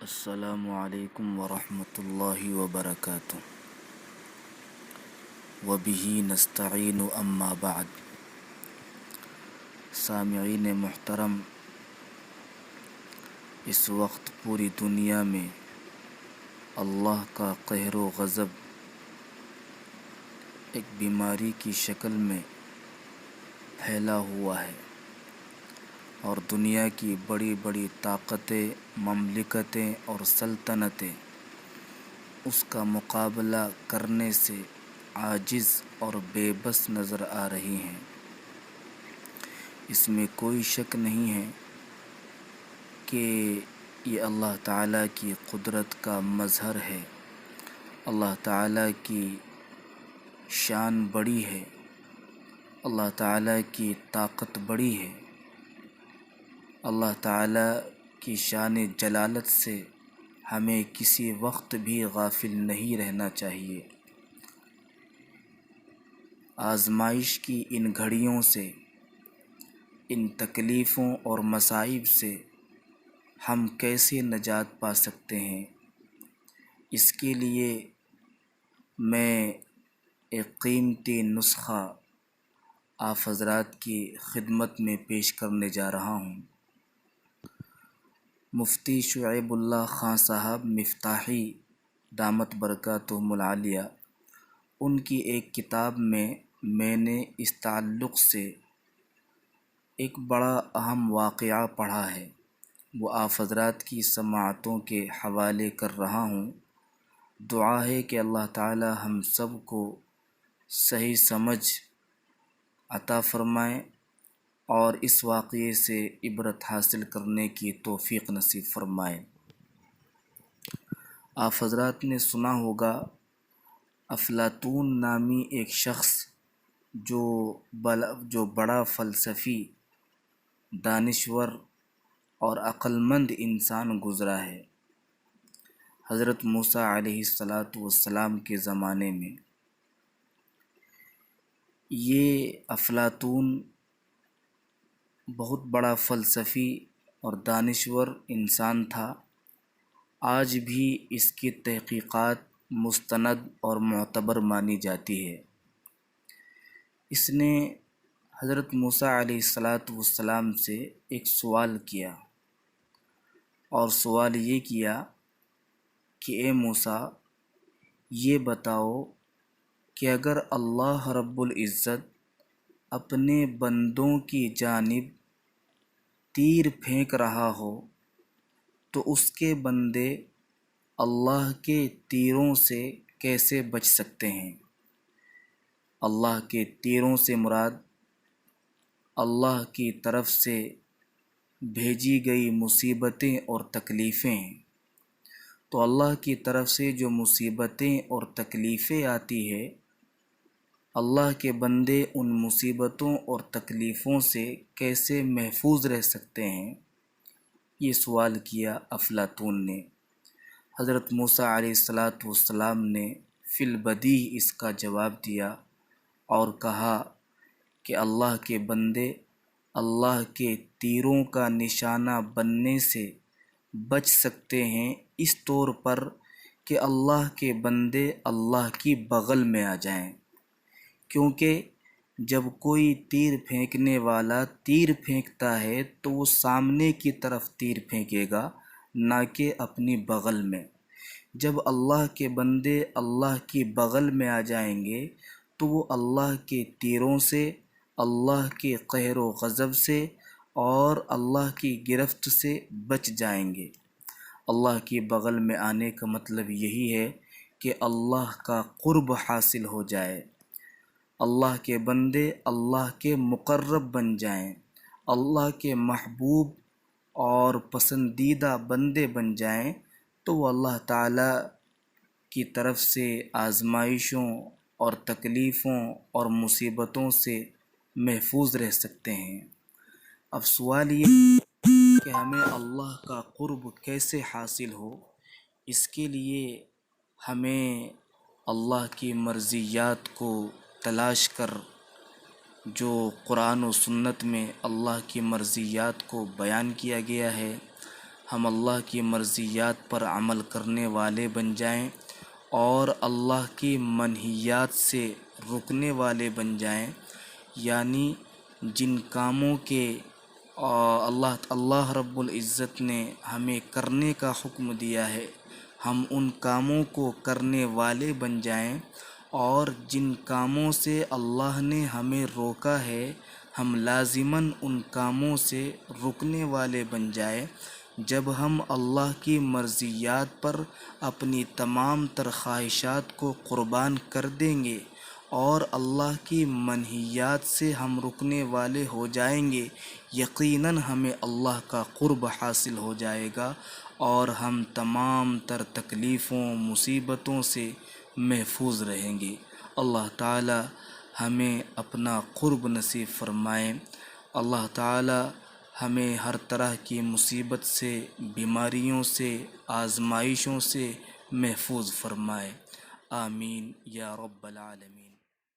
السلام علیکم ورحمۃ اللہ وبرکاتہ وبہ نستعین اما بعد۔ سامعین محترم، اس وقت پوری دنیا میں اللہ کا قہر و غضب ایک بیماری کی شکل میں پھیلا ہوا ہے، اور دنیا کی بڑی بڑی طاقتیں، مملکتیں اور سلطنتیں اس کا مقابلہ کرنے سے عاجز اور بے بس نظر آ رہی ہیں۔ اس میں کوئی شک نہیں ہے کہ یہ اللہ تعالیٰ کی قدرت کا مظہر ہے، اللہ تعالیٰ کی شان بڑی ہے، اللہ تعالیٰ کی طاقت بڑی ہے۔ اللہ تعالیٰ کی شان جلالت سے ہمیں کسی وقت بھی غافل نہیں رہنا چاہیے۔ آزمائش کی ان گھڑیوں سے، ان تکلیفوں اور مصائب سے ہم کیسے نجات پا سکتے ہیں، اس کے لیے میں ایک قیمتی نسخہ آپ حضرات کی خدمت میں پیش کرنے جا رہا ہوں۔ مفتی شعیب اللہ خان صاحب مفتاحی دامت برکاتہم العالیہ، ان کی ایک کتاب میں نے اس تعلق سے ایک بڑا اہم واقعہ پڑھا ہے، وہ آپ حضرات کی سماعتوں کے حوالے کر رہا ہوں۔ دعا ہے کہ اللہ تعالی ہم سب کو صحیح سمجھ عطا فرمائے اور اس واقعے سے عبرت حاصل کرنے کی توفیق نصیب فرمائے۔ آپ حضرات نے سنا ہوگا، افلاطون نامی ایک شخص جو بڑا فلسفی، دانشور اور عقلمند انسان گزرا ہے حضرت موسیٰ علیہ السلام کے زمانے میں۔ یہ افلاطون بہت بڑا فلسفی اور دانشور انسان تھا، آج بھی اس کی تحقیقات مستند اور معتبر مانی جاتی ہے۔ اس نے حضرت موسیٰ علیہ السلام سے ایک سوال کیا، اور سوال یہ کیا کہ اے موسیٰ، یہ بتاؤ کہ اگر اللہ رب العزت اپنے بندوں کی جانب تیر پھینک رہا ہو تو اس کے بندے اللہ کے تیروں سے کیسے بچ سکتے ہیں؟ اللہ کے تیروں سے مراد اللہ کی طرف سے بھیجی گئی مصیبتیں اور تکلیفیں ہیں۔ تو اللہ کی طرف سے جو مصیبتیں اور تکلیفیں آتی ہے، اللہ کے بندے ان مصیبتوں اور تکلیفوں سے کیسے محفوظ رہ سکتے ہیں؟ یہ سوال کیا افلاطون نے۔ حضرت موسیٰ علیہ السلام نے فی البدیہہ اس کا جواب دیا اور کہا کہ اللہ کے بندے اللہ کے تیروں کا نشانہ بننے سے بچ سکتے ہیں، اس طور پر کہ اللہ کے بندے اللہ کی بغل میں آ جائیں، کیونکہ جب کوئی تیر پھینکنے والا تیر پھینکتا ہے تو وہ سامنے کی طرف تیر پھینکے گا، نہ کہ اپنی بغل میں۔ جب اللہ کے بندے اللہ کی بغل میں آ جائیں گے تو وہ اللہ کے تیروں سے، اللہ کے قہر و غضب سے اور اللہ کی گرفت سے بچ جائیں گے۔ اللہ کی بغل میں آنے کا مطلب یہی ہے کہ اللہ کا قرب حاصل ہو جائے، اللہ کے بندے اللہ کے مقرب بن جائیں، اللہ کے محبوب اور پسندیدہ بندے بن جائیں، تو وہ اللہ تعالیٰ کی طرف سے آزمائشوں اور تکلیفوں اور مصیبتوں سے محفوظ رہ سکتے ہیں۔ اب سوال یہ کہ ہمیں اللہ کا قرب کیسے حاصل ہو؟ اس کے لیے ہمیں اللہ کی مرضیات کو تلاش کر، جو قرآن و سنت میں اللہ کی مرضیات کو بیان کیا گیا ہے، ہم اللہ کی مرضیات پر عمل کرنے والے بن جائیں اور اللہ کی منہیات سے رکنے والے بن جائیں، یعنی جن کاموں کے اللہ رب العزت نے ہمیں کرنے کا حکم دیا ہے ہم ان کاموں کو کرنے والے بن جائیں، اور جن کاموں سے اللہ نے ہمیں روکا ہے ہم لازماً ان کاموں سے رکنے والے بن جائیں۔ جب ہم اللہ کی مرضیات پر اپنی تمام تر خواہشات کو قربان کر دیں گے اور اللہ کی منہیات سے ہم رکنے والے ہو جائیں گے، یقیناً ہمیں اللہ کا قرب حاصل ہو جائے گا اور ہم تمام تر تکلیفوں مصیبتوں سے محفوظ رہیں گے۔ اللہ تعالی ہمیں اپنا قرب نصیب فرمائے۔ اللہ تعالی ہمیں ہر طرح کی مصیبت سے، بیماریوں سے، آزمائشوں سے محفوظ فرمائے۔ آمین یا رب العالمین۔